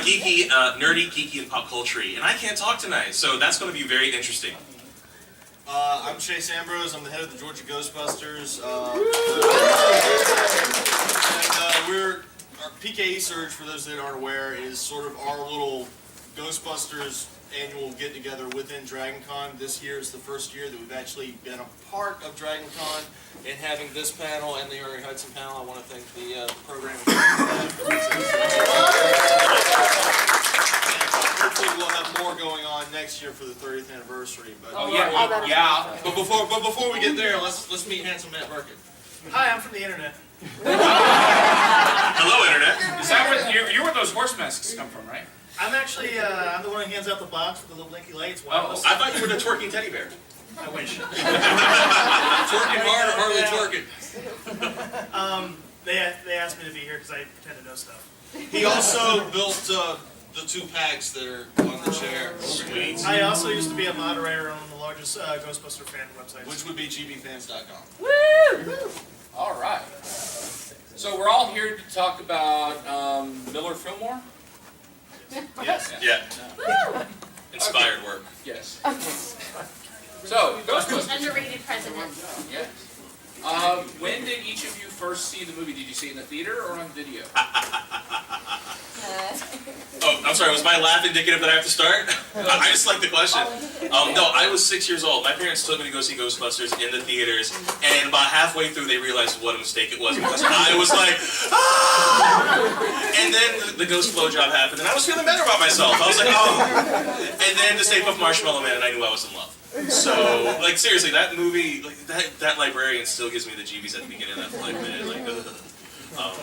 geeky, nerdy, geeky, and pop culture. And I can't talk tonight, so that's going to be very interesting. I'm Chace Ambrose. I'm the head of the Georgia Ghostbusters. Our PKE Surge, for those that aren't aware, is sort of our little Ghostbusters annual get-together within DragonCon. This year is the first year that we've actually been a part of DragonCon and having this panel and the Uri Hudson panel. I want to thank the program staff. Hopefully we'll have more going on next year for the 30th anniversary. But yeah. But before we get there, let's meet handsome Matt Burkit. Hi, I'm from the internet. Hello, Internet. Is that where you're where those horse masks come from, right? I'm actually I'm the one who hands out the box with the little blinky lights. Wireless. I thought you were the twerking teddy bear. I wish. Twerking hard or hardly twerking? They asked me to be here because I pretend to know stuff. He also built the two packs that are on the chair. Sweet. I also used to be a moderator on the largest Ghostbuster fan website. Which would be gbfans.com. Woo! All right. So we're all here to talk about Miller Fillmore? Yes. Yeah. Inspired work. Yes. So, Ghostbusters. Underrated president. Yes. When did each of you first see the movie? Did you see it in the theater or on video? Oh, I'm sorry, was my laugh indicative that I have to start? I just like the question. No, I was 6 years old. My parents took me to go see Ghostbusters in the theaters, and about halfway through they realized what a mistake it was because I was like, ah! And then the ghost flow job happened, and I was feeling better about myself. I was like, oh. And then the Stay Puft Marshmallow Man, and I knew I was in love. So, like, seriously, that movie, like, that librarian still gives me the jeebies at the beginning of that flight, man. Like,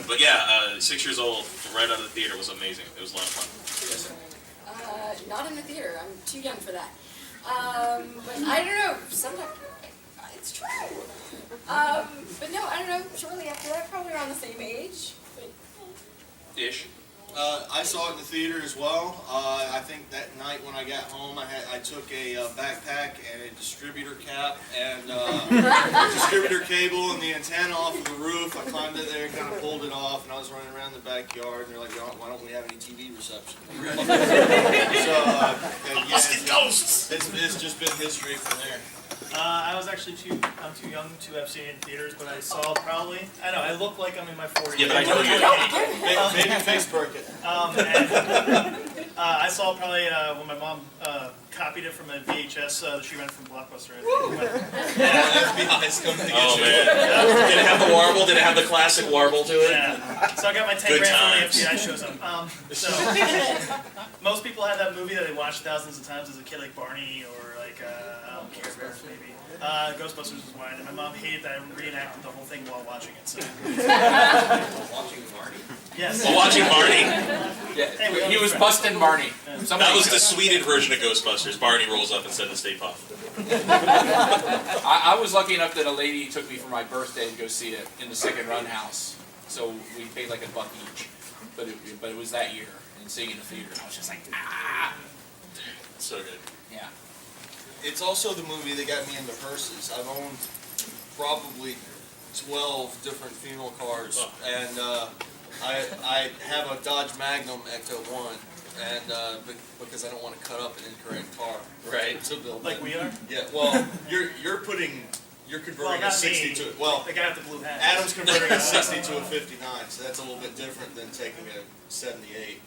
but yeah, 6 years old, right out of the theater was amazing. It was a lot of fun. Not in the theater. I'm too young for that. But I don't know. Sometimes it's true. But no, I don't know. Shortly after that, probably around the same age. But, Ish. I saw it in the theater as well. I think that night when I got home, I took a backpack and a distributor cap and a distributor cable and the antenna off of the roof. I climbed in there, kind of pulled it off, and I was running around the backyard. And they're like, "Why don't we have any TV reception?" So Let's get ghosts. It's just been history from there. I was actually I'm too young to have seen it in theaters, but I saw probably, I know, I look like I'm in my 40s. Yeah, but I know you. Baby face Burkit. I saw probably when my mom copied it from a VHS that she rented from Blockbuster. FBI's coming to get Oh, you. man. Did it have the warble? Did it have the classic warble to it? Yeah. So I got my 10 Good grand times. from the FBI shows up. So most people have that movie that they watched thousands of times as a kid, like Barney or like Care Bears maybe. Ghostbusters was mine, and my mom hated that I reenacted the whole thing while watching it. So. Watching Marty? Yes. While watching Barney. Yeah, he was busting Barney. That was the sweetened version of Ghostbusters. Barney rolls up instead of Stay Puft. I was lucky enough that a lady took me for my birthday to go see it in the Second Run House. So we paid like $1 each, but it was that year and seeing it in the theater. I was just like, ah. So good. Yeah. It's also the movie that got me into hearses. I've owned probably 12 different funeral cars, and I have a Dodge Magnum Ecto 1, and because I don't want to cut up an incorrect car, Right. To build Like it. we are? Yeah. Well, you're converting a 60 to the guy with the blue hat. Adam's converting a 60 to a 59, so that's a little bit different than taking a 78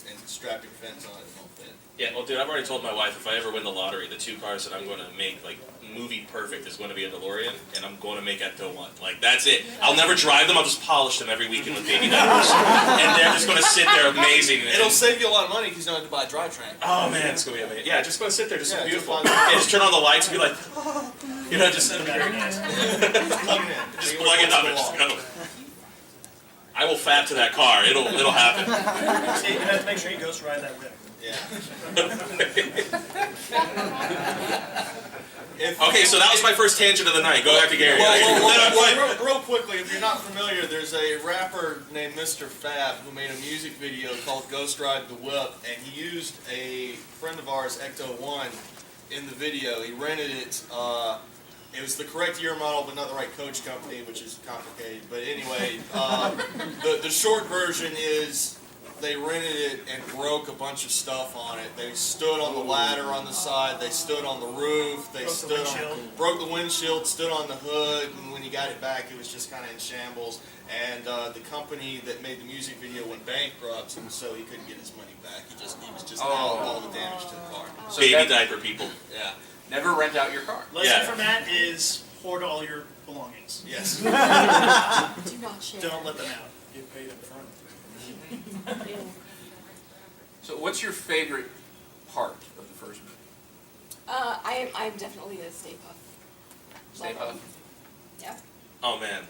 and strapping fins on it and won't fit. Yeah, well, dude, I've already told my wife if I ever win the lottery, the two cars that I'm going to make, like, movie perfect is going to be a DeLorean, and I'm going to make Ecto 1. Like, that's it. I'll never drive them, I'll just polish them every weekend with baby diapers. And they're just going to sit there amazing. It'll save you a lot of money because you don't have to buy a drivetrain. Oh, man, it's going to be amazing. Yeah, just going to sit there, just so beautiful. Just Yeah, just turn on the lights and be like, oh. You know, just sit there. Just plug it up and just go. I will fat to that car. It'll happen. See, you have to make sure you ghost ride that whip. Yeah. Okay, so that was my first tangent of the night. Go back to Gary. Well, real quickly, if you're not familiar, there's a rapper named Mr. Fab who made a music video called Ghost Ride the Whip, and he used a friend of ours, Ecto 1, in the video. He rented it. It was the correct year model, but not the right coach company, which is complicated. But anyway, the short version is they rented it and broke a bunch of stuff on it. They stood on the ladder on the side, they stood on the roof, they broke the windshield, stood on the hood, and when he got it back, it was just kind of in shambles. And the company that made the music video went bankrupt, and so he couldn't get his money back. He was just out all the damage to the car. So Baby diaper people. Yeah. Never rent out your car. Lesson from that is hoard all your belongings. Yes. Do not share. Don't let them out. Get paid up front. So what's your favorite part of the first movie? I'm definitely a Stay Puft. Stay Puft? Yeah. Oh man,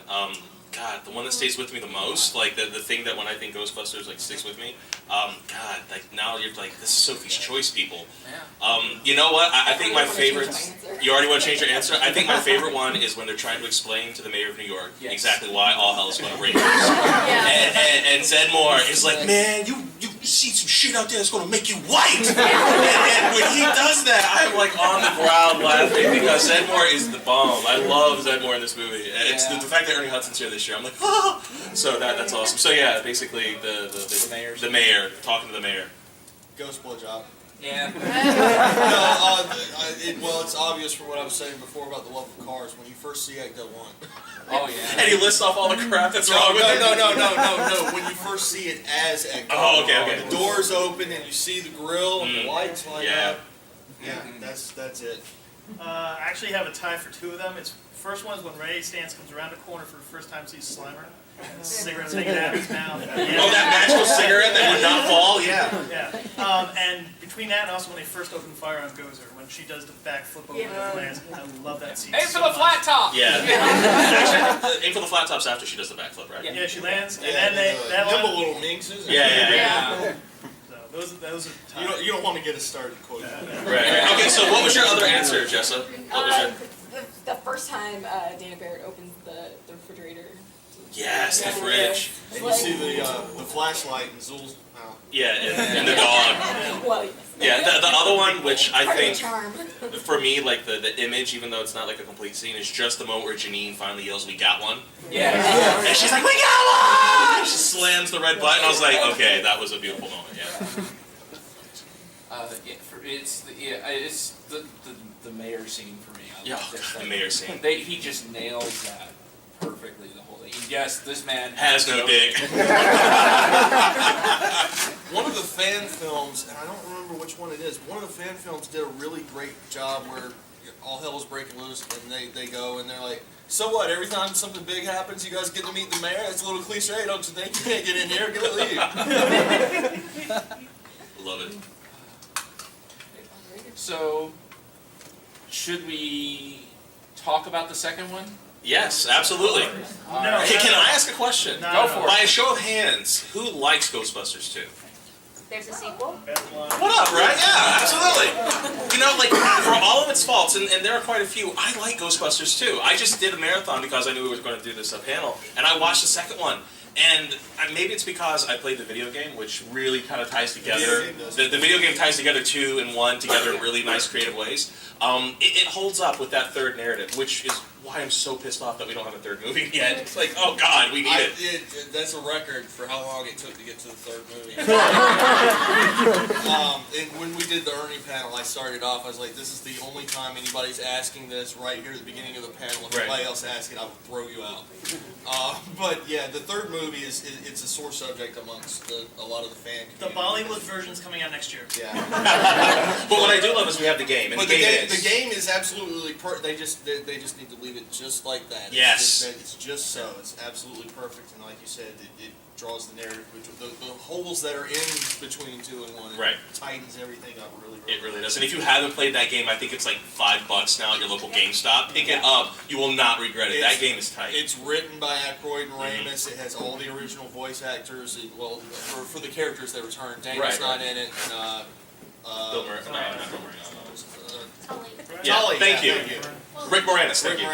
God, the one that stays with me the most, like the thing that when I think Ghostbusters like sticks with me, God, like now you're like, this is Sophie's Choice, people. Yeah. You know what? I think my favorite. answer. You already want to change your answer? I think my favorite one is when they're trying to explain to the mayor of New York exactly why all hell is going to break loose. And Zedmore is like, man, you see some shit out there that's going to make you white. and when he does that, I'm like on the ground laughing because Zedmore is the bomb. I love Zedmore in this movie. And it's the fact that Ernie Hudson's here this year. I'm like, ah! So that's awesome. So yeah, basically the mayor talking to the mayor. Ghost blowjob. Yeah. Well, it's obvious from what I was saying before about the love of cars. When you first see Ecto 1. Oh yeah. And he lists off all the crap that's wrong with it. No. When you first see it as Ecto. Oh, okay. The doors open and you see the grill and the lights like that. Yeah, that's it. I actually have a tie for two of them. It's first one is when Ray Stantz comes around the corner for the first time, sees Slimer. Cigarette's hanging out of his mouth. Oh, that magical cigarette that would not fall? Yeah. Yeah. And between that and also when they first open fire on Gozer, when she does the backflip over the lands, I love that scene. Aim for the flat top! Yeah. Actually, aim for the flat tops after she does the backflip, right? Yeah, she lands, and then that nimble little minxes. Yeah. So those are ties. You don't want to get us started quoting. Right. Okay, so what was your other answer, Jessa? What was your... The first time Dana Barrett opens the refrigerator. Yes, the fridge. And you see the flashlight in Zool's mouth. Yeah, and the dog. Well, yes. Yeah, the other one, which I Part of the think, charm. for me, like the image, even though it's not like a complete scene, is just the moment where Janine finally yells, "We got one!" Yeah. And she's like, "We got one!" She slams the red button. I was like, okay, that was a beautiful moment. Yeah. It's the mayor scene for me. I love this. The mayor scene. He just nails that perfectly. The whole thing. Yes, this man Has no dick. One of the fan films, and I don't remember which one it is, one of the fan films did a really great job where all hell is breaking loose, and they go and they're like, so what, every time something big happens, you guys get to meet the mayor? It's a little cliche, don't you think? You can't get in here, get leave. Love it. So, should we talk about the second one? Yes, absolutely. No. Hey, can I ask a question? No, Go for it. By a show of hands, who likes Ghostbusters 2? There's a sequel? What up, right? Yeah, absolutely. You know, like, for all of its faults, and there are quite a few, I like Ghostbusters too. I just did a marathon because I knew we were going to do this panel, and I watched the second one. And maybe it's because I played the video game, which really kind of ties together. The video game ties together 2 and 1 together in really nice, creative ways. It holds up with that third narrative, which is why I'm so pissed off that we don't have a third movie yet. It's like, oh God, we need it. That's a record for how long it took to get to the third movie. And when we did the Ernie panel, I started off, I was like, this is the only time anybody's asking this right here at the beginning of the panel. If anybody else asks it, I will throw you out. But yeah, the third movie it's a sore subject amongst a lot of the fan community. The Bollywood version's coming out next year. Yeah. But what I do love is we have the game, and But the game the game is absolutely they just need to leave it just like that. Yes. It's just so. It's absolutely perfect, and like you said, it draws the narrative, the holes that are in between 2 and 1. Right. It tightens everything up really. It really does. And if you haven't played that game, I think it's like $5 now at your local GameStop. Pick it up. You will not regret it. That game is tight. It's written by Aykroyd and Ramis. It has all the original voice actors. For the characters that return. Daniel's not in it. And, Bill Murray. No, not Bill Murray. Tully. Thank you. Rick Moranis. Thank you.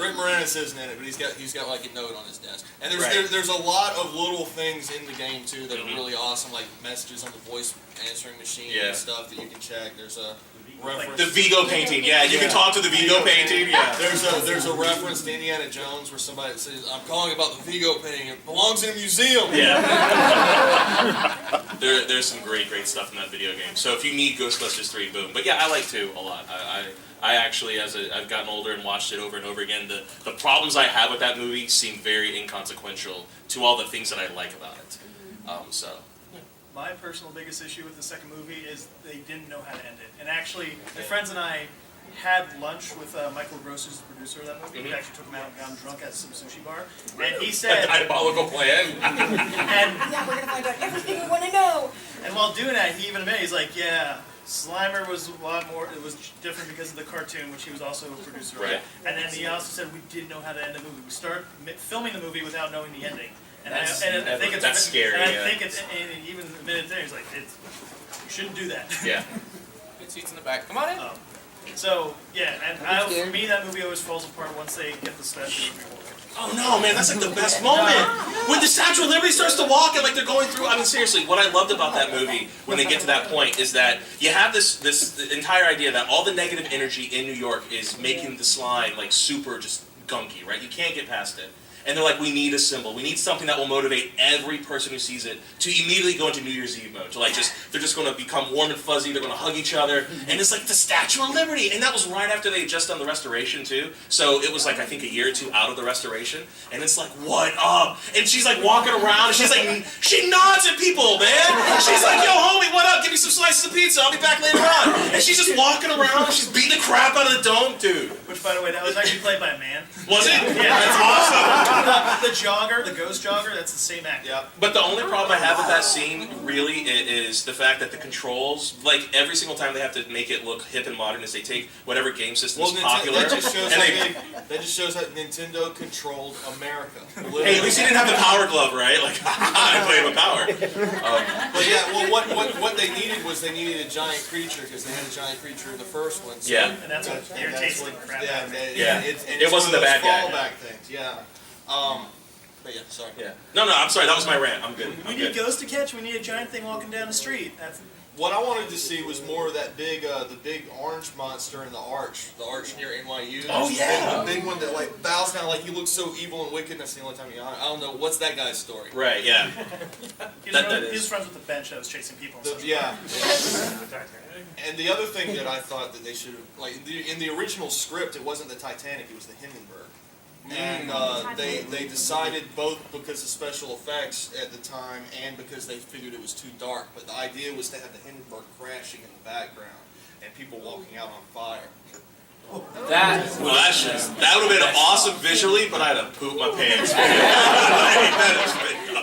Rick Moranis isn't in it, but he's got like a note on his desk. And there's a lot of little things in the game too that are really awesome, like messages on the voice answering machine and stuff that you can check. There's a reference. The Vigo painting. Yeah, you can talk to the Vigo painting. Yeah. There's a reference to Indiana Jones where somebody says, "I'm calling about the Vigo painting. It belongs in a museum." Yeah. There's some great stuff in that video game. So if you need Ghostbusters 3, boom. But yeah, I like 2 a lot. I actually, I've gotten older and watched it over and over again, the problems I have with that movie seem very inconsequential to all the things that I like about it. So. My personal biggest issue with the second movie is they didn't know how to end it. And actually, my friends and I had lunch with Michael Gross, who's the producer of that movie. We actually took him out and got him drunk at some sushi bar. And he said... A diabolical plan. and Yeah, we're gonna find out everything we want to know. And while doing that, he even admitted, he's like, yeah, Slimer was a lot more, it was different because of the cartoon, which he was also a producer of. Right. And then he also said we didn't know how to end the movie. We started filming the movie without knowing the ending. And I think it's that's scary. And I Yeah. think it's, and even admitted there, he's like, you shouldn't do that. Yeah. Good seats in the back. Come on in. So, yeah, and for me, that movie always falls apart once they get the statue of Liberty. Oh no, man, that's like the best moment. When the Statue of Liberty starts to walk and like they're going through, I mean seriously, what I loved about that movie when they get to that point is that you have this entire idea that all the negative energy in New York is making the slime like super just gunky, right? You can't get past it. And they're like, we need a symbol. We need something that will motivate every person who sees it to immediately go into New Year's Eve mode. To like they're just going to become warm and fuzzy. They're going to hug each other. And it's like the Statue of Liberty. And that was right after they had just done the restoration too. So it was like, I think a year or two out of the restoration. And it's like, what up? And she's like walking around. And she's like, she nods at people, man. She's like, yo, homie, what up? Give me some slices of pizza. I'll be back later on. And she's just walking around. And she's beating the crap out of the dome, dude. Which, by the way, that was actually played by a man. Was it? Yeah, That's awesome. The jogger, the ghost jogger, that's the same actor. Yep. But the only problem I have with that scene, really, is the fact that the controls, like every single time they have to make it look hip and modern, is they take whatever game system is popular, that just shows and that just shows how Nintendo controlled America. Hey, at least you didn't have the power glove, right? Like, I played with power. But yeah, well, what they needed was they needed a giant creature because they had a giant creature in the first one. So Yeah. And that's what irritates the crap out of me. Yeah. It wasn't the bad guy. Fallback things, yeah. But yeah, sorry. Yeah. No, I'm sorry. That was my rant. I'm good. We need ghosts to catch. We need a giant thing walking down the street. That's What I wanted to see was more of that big, the big orange monster in the arch near NYU. Oh, yeah. The big one that like bows down, like he looks so evil and wicked. That's the only time I don't know what's that guy's story. Right. Yeah. he That was friends with the bench that was chasing people. Yeah. And the other thing that I thought that they should have, like in the original script, it wasn't the Titanic, it was the Hindenburg. And they decided both because of special effects at the time and because they figured it was too dark. But the idea was to have the Hindenburg crashing in the background and people walking out on fire. That That would have been awesome visually, but I'd have pooped my pants.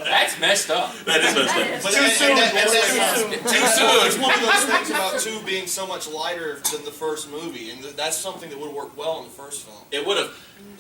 that's messed up. That is messed up. But Too soon. Too soon. It's one of those things about 2 being so much lighter than the first movie, and that's something that would have worked well in the first film. It would have.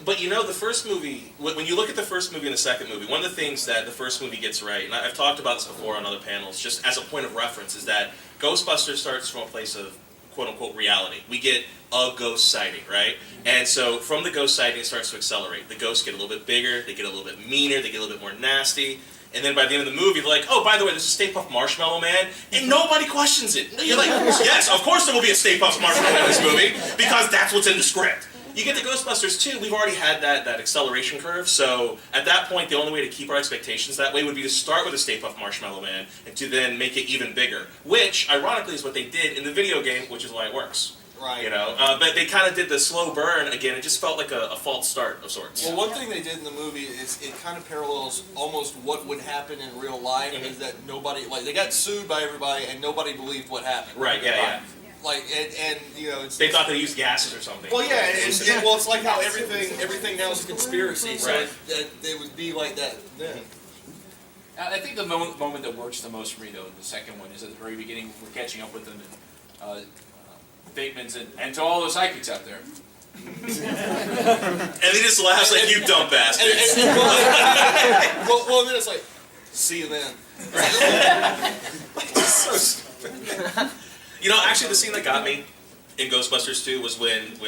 But you know, the first movie, when you look at the first movie and the second movie, one of the things that the first movie gets right, and I've talked about this before on other panels, just as a point of reference, is that Ghostbusters starts from a place of quote-unquote reality. We get a ghost sighting, right? And so from the ghost sighting, it starts to accelerate. The ghosts get a little bit bigger, they get a little bit meaner, they get a little bit more nasty. And then by the end of the movie, they're like, oh, by the way, there's a Stay Puft Marshmallow Man, and nobody questions it. You're like, yes, of course there will be a Stay Puft Marshmallow Man in this movie, because that's what's in the script. You get the Ghostbusters 2, we've already had that acceleration curve, so at that point, the only way to keep our expectations that way would be to start with a Stay Puft Marshmallow Man, and to then make it even bigger, which, ironically, is what they did in the video game, which is why it works. Right. You know, but they kind of did the slow burn again. It just felt like a false start of sorts. Well, one thing they did in the movie is it kind of parallels almost what would happen in real life. Is that nobody, like, they got sued by everybody and nobody believed what happened. Right. Yeah. Like, and you know, They thought they used gases or something. well, yeah, it's like how everything now is a conspiracy. So Right. it would be like that then. I think the moment that works the most for me, though, the second one, is at the very beginning. We're catching up with them, and statements, and to all the psychics out there. And they just laughs like, you dumb bastards. Well, then it's like, see you then. So stupid. You know, actually, the scene that got me in Ghostbusters 2 was when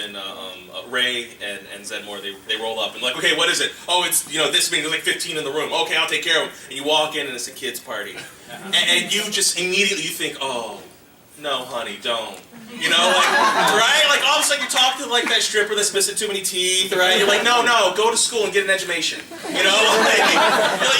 Ray and Zedmore, they roll up and like, okay, what is it? Oh, it's, this means there's like 15 in the room. Okay, I'll take care of them. And you walk in and it's a kid's party. And you just immediately, you think, oh, no, honey, don't. Right? Like, all of a sudden you talk to like that stripper that's missing too many teeth, right? You're like, no, go to school and get an education. You know, like,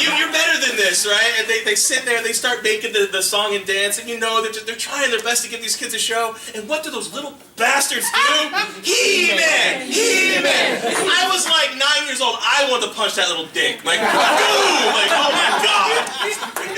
you're better than this, right? And they sit there, they start making the song and dance, and you know they're trying their best to give these kids a show. And what do those little bastards do? He-Man! He-Man! I was like 9 years old. I wanted to punch that little dick. Like, boom! Like, oh my god!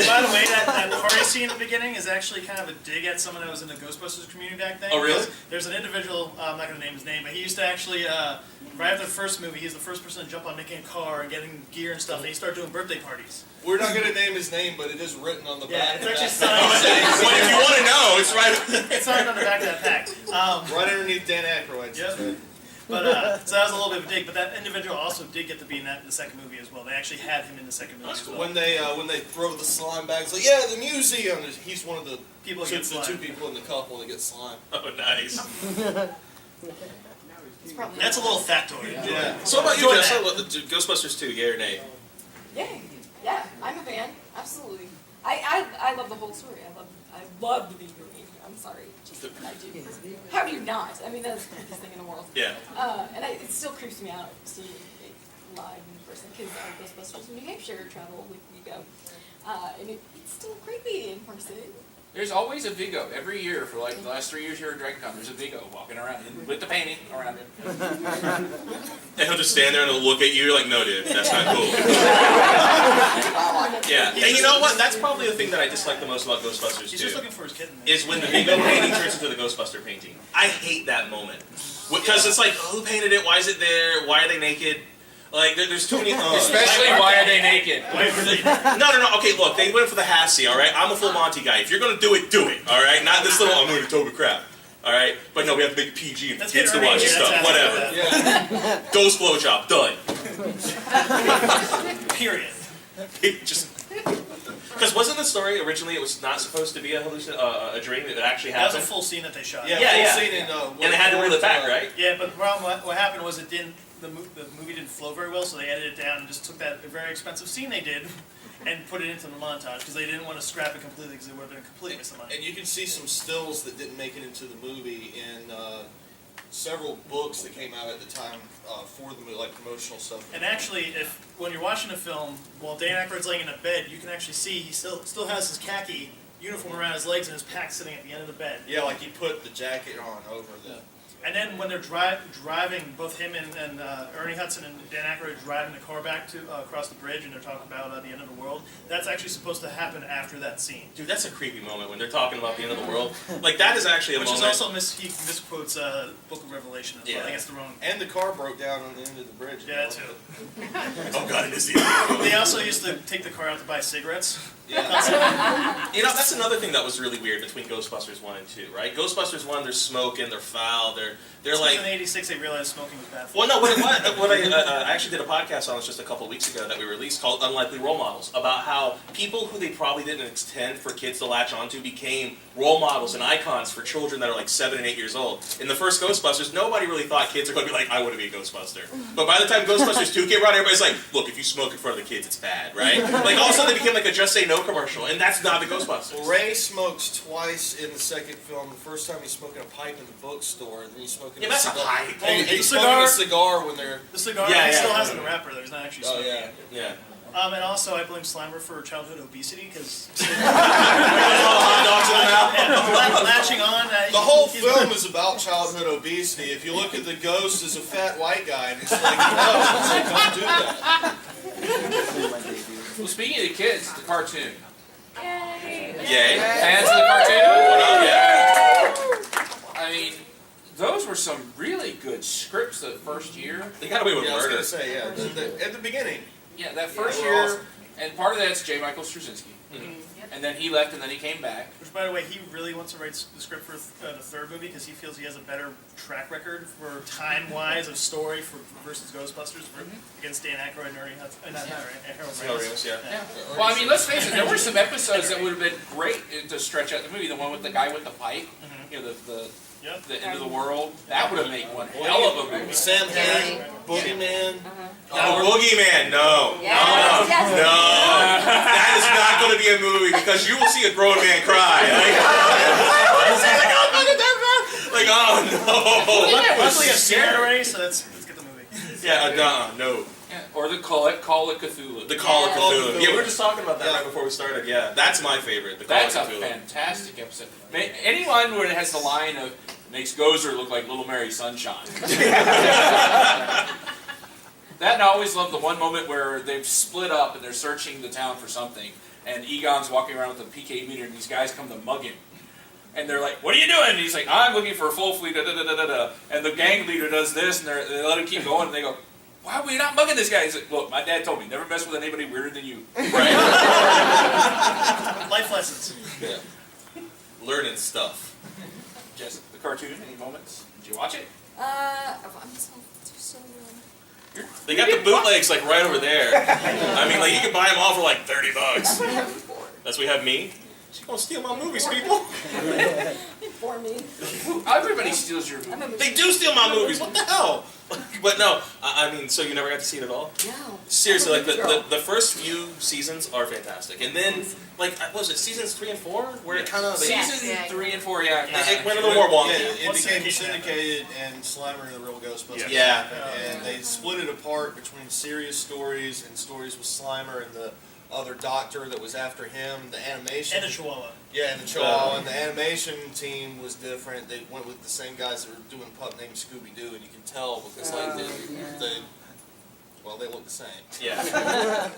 By the way, that party scene at the beginning is actually kind of a dig at someone that was in the Ghostbusters community back then. Oh, really? There's an individual, I'm not going to name his name, but he used to actually, right after the first movie, he's the first person to jump on making a car and getting gear and stuff, and he started doing birthday parties. We're not going to name his name, but it is written on the back. It's actually But signed. if you want to know, it's right. It's signed on the back of that pack. Right underneath Dan Aykroyd's. Yep. But so that was a little bit of a dig. But that individual also did get to be in the second movie as well. They actually had him in the second movie as well. When they throw the slime bags, like, yeah, the museum. He's one of the People that get slime. two people in the couple that get slime. Oh, nice. It's probably That's a little factoid. Yeah. So what about you, Enjoy Jessa? Ghostbusters 2, yay or nay? Yeah, I'm a fan. Absolutely. I love the whole story. I loved the movie. I'm sorry. Just, I do. How do you not? I mean, that's the coolest thing in the world. Yeah. And it still creeps me out seeing it live in person because Ghostbusters in New Hampshire travel with Vigo. And it's still creepy in person. There's always a Vigo every year for like the last 3 years here at DragonCon. There's a Vigo walking around with the painting around him. And he'll just stand there and he'll look at you. You're like, no, dude, that's not cool. Yeah. And you know what? That's probably the thing that I dislike the most about Ghostbusters He's 2. just looking for his kitten. Is when the Vigo painting turns into the Ghostbuster painting. I hate that moment. Because it's like, who painted it? Why is it there? Why are they naked? Like, there's too many... Especially, why are they naked? No. Okay, look, they went for the half-C, all right? I'm a full Monty guy. If you're going to do it, all right? Not this little, I'm going to Toby crap, all right? But no, we have to make it PG and Let's kids get to watch Ernie. stuff, That's whatever. Yeah. Ghost blowjob, done. Period. Because wasn't the story originally it was not supposed to be a dream? It actually That was a happened? full scene that they shot. Yeah. Yeah. Scene in, And they had to reel it back, right? Yeah, but the problem, what happened was the movie didn't flow very well, so they edited it down and just took that very expensive scene they did and put it into the montage because they didn't want to scrap it completely because it would have been a complete waste of money. And you can see some stills that didn't make it into the movie in several books that came out at the time for the movie, like promotional stuff. And actually, when you're watching a film, while Dan Aykroyd's laying in a bed, you can actually see he still has his khaki uniform around his legs and his pack sitting at the end of the bed. Yeah, like he put the jacket on over the... And then when they're driving, both him and Ernie Hudson and Dan Aykroyd driving the car back to across the bridge, and they're talking about the end of the world. That's actually supposed to happen after that scene. Dude, that's a creepy moment when they're talking about the end of the world. Like, that is actually a Which moment... is also he misquotes Book of Revelation as well. Yeah. I think it's the wrong. And the car broke down on the end of the bridge. Yeah, too. Oh god, it is the end. They also used to take the car out to buy cigarettes. Yeah. You know, that's another thing that was really weird between Ghostbusters 1 and 2, right? Ghostbusters 1, they're smoking, they're foul, they're like... In '86, they realized smoking was bad for Well, no, what I actually did a podcast on this just a couple of weeks ago that we released called Unlikely Role Models, about how people who they probably didn't intend for kids to latch onto became role models and icons for children that are like 7 and 8 years old. In the first Ghostbusters, nobody really thought kids are going to be like, I want to be a Ghostbuster. But by the time Ghostbusters 2 came around, everybody's like, look, if you smoke in front of the kids, it's bad, right? Like, all of a sudden they became like a Just Say No commercial, and that's not the Ghostbusters. Well, Ray smokes twice in the second film. The first time he's smoking a pipe in the bookstore, and then he's smoking Yeah, that's a pipe. And The he's cigar- smoking a cigar when they're... The cigar Yeah, he yeah. still has in the wrapper, though. He's not actually Oh, smoking yeah. it. Yeah. And also, I blame Slimer for childhood obesity because Hot dogs in the mouth. latching on. The whole film is about childhood obesity. If you look at the ghost as a fat white guy, and it's like, no, it's like, don't do that. Well, speaking of the kids, the cartoon. Yay! Yay. Fans of the cartoon? What up, yeah? I mean, those were some really good scripts the first year. They got away with Yeah, I was murder. going to say, yeah, at the beginning. Yeah, that first they were year, awesome. and part of that's J. Michael Straczynski. And then he left, and then he came back. Which, by the way, he really wants to write the script for the third movie because he feels he has a better track record for time-wise of story versus Ghostbusters against Dan Aykroyd and Ernie Hudson. Harold Ramis. Yeah. Yeah. Well, I mean, let's face it, there were some episodes that would have been great to stretch out the movie. The one with the guy with the pipe, you know, the end of the world. That would have made one hell of a movie. Sam Hain, Boogeyman. Oh, Boogeyman, no. Yes, yes. No. That is not going to be a movie because you will see a grown man cry. Like, oh no. Boogeyman Luckily, I've seen it already, so let's get the movie. Yeah, no. Yeah. Or the Call of Cthulhu. The Call of Cthulhu. Cthulhu. Yeah, we were just talking about that right before we started. Yeah, that's my favorite. The Call That's a of Cthulhu. fantastic episode. Anyone where it has the line of makes Gozer look like Little Mary Sunshine. That and I always love the one moment where they've split up and they're searching the town for something, and Egon's walking around with a PK meter, and these guys come to mug him. And they're like, "What are you doing?" And he's like, "I'm looking for a full fleet." Da, da, da, da, da. And the gang leader does this, and they let him keep going. And they go, "Why are we not mugging this guy?" He's like, "Look, my dad told me never mess with anybody weirder than you." Right. Life lessons. Yeah. Learning stuff. Jess, the cartoon. Any moments? Did you watch it? I'm so They got the bootlegs like right over there. I mean, like you can buy them all for like $30. That's what I have before. That's what we have me. She's gonna steal my movies, people. For me. Everybody steals your movie. I'm a They do steal my movies. What the hell? But no, I mean, so you never got to see it at all? No. Seriously, like Girl. the first few seasons are fantastic, and then like what was it seasons 3 and 4 where it kind of Season 3 and 4, yeah. it went a little more wonky. Yeah, it What's became syndication syndicated, and Slimer and the Real Ghostbusters. Yeah. And they split it apart between serious stories and stories with Slimer and the other doctor that was after him. The animation. And the Chihuahua. Yeah, and the Chihuahua. And the animation team was different. They went with the same guys that were doing Pup Named Scooby Doo, and you can tell because like they look the same. Yeah.